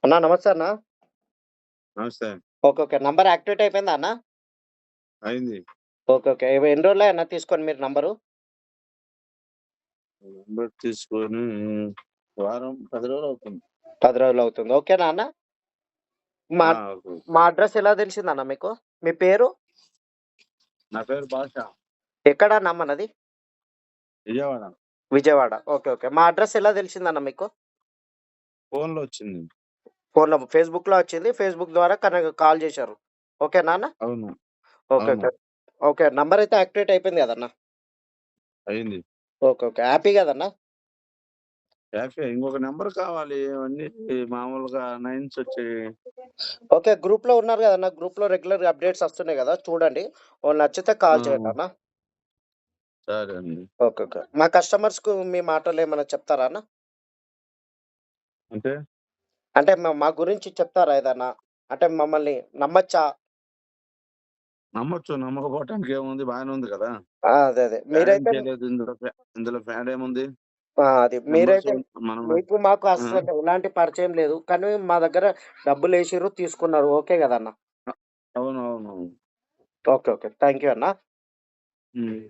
అన్నా నమస్తే అన్న. నమస్తే. ఓకే. ఓకే. నంబర్ యాక్టివేట్ అయిపోయిందా అన్న? అయింది. ఓకే. ఓకే. ఎన్ని రోజులయ్యి అన్న తీసుకొని మీరు నంబరు? నంబర్ తీసుకొని వారం 10 రోజులవుతుంది. 10 రోజులవుతుంది. ఓకేనా అన్న? మా ఓకే. మా అడ్రెస్ ఎలా తెలిసిందన్న మీకు? మీ పేరు? నా పేరు భాష. ఎక్కడన్నా మనది? విజయవాడ. విజయవాడ. ఓకే. ఓకే. మా అడ్రెస్ ఎలా తెలిసిందన్న మీకు? ఫోన్‌లో వచ్చింది. ఫేస్‌బుక్‌లో వచ్చింది. ఫేస్‌బుక్ ద్వారా కాల్ చేశారు. ఓకేనా అన్న? అవును. ఓకే. అవును. ఓకే. ఓకే. నంబర్ అయితే యాక్టివేట్ అయిపోయింది కదన్న? అయింది. ఓకే. ఓకే. హ్యాపీ కదన్న? యాక్చువల్‌గా ఇంకొక నంబర్ కావాలి. ఇవన్నీ మామూలుగా నైన్స్ వచ్చాయి. ఓకే. గ్రూప్‌లో ఉన్నారు కదన్న. గ్రూప్‌లో రెగ్యులర్‌గా అప్డేట్స్ వస్తున్నాయి కదా! చూడండి. నచ్చితే ఆ! కాల్ చేయండి అన్న. సరే అండి. ఓకే. ఓకే. మా కస్టమర్స్‌కు మీ మాటల్లో ఏమైనా చెప్తారా అన్న? అంటే అంటే మా గురించి చెప్తారా ఏదన్నా? అంటే మమ్మల్ని నమ్మచ్చా? నమ్మొచ్చు. నమ్మకపోవటానికి ఏముంది బానే ఉంది కదా! అదే. అదే. ఫ్యాడ్ ఏం మీరైతే చేయలేదు ఇందులో. ఇందులో ఫ్యాడ్ ఏముంది? అది నంబర్స్ మీరైతే మనం మీకు మాకు ఆ! అస్సలు ఎలాంటి పరిచయం లేదు. కానీ మా దగ్గర డబ్బులేసిర్రు, తీసుకున్నారు. ఓకే గదన్న! అవునవును. ఓకే. ఓకే. థాంక్ యూ అన్న. హ్మ్.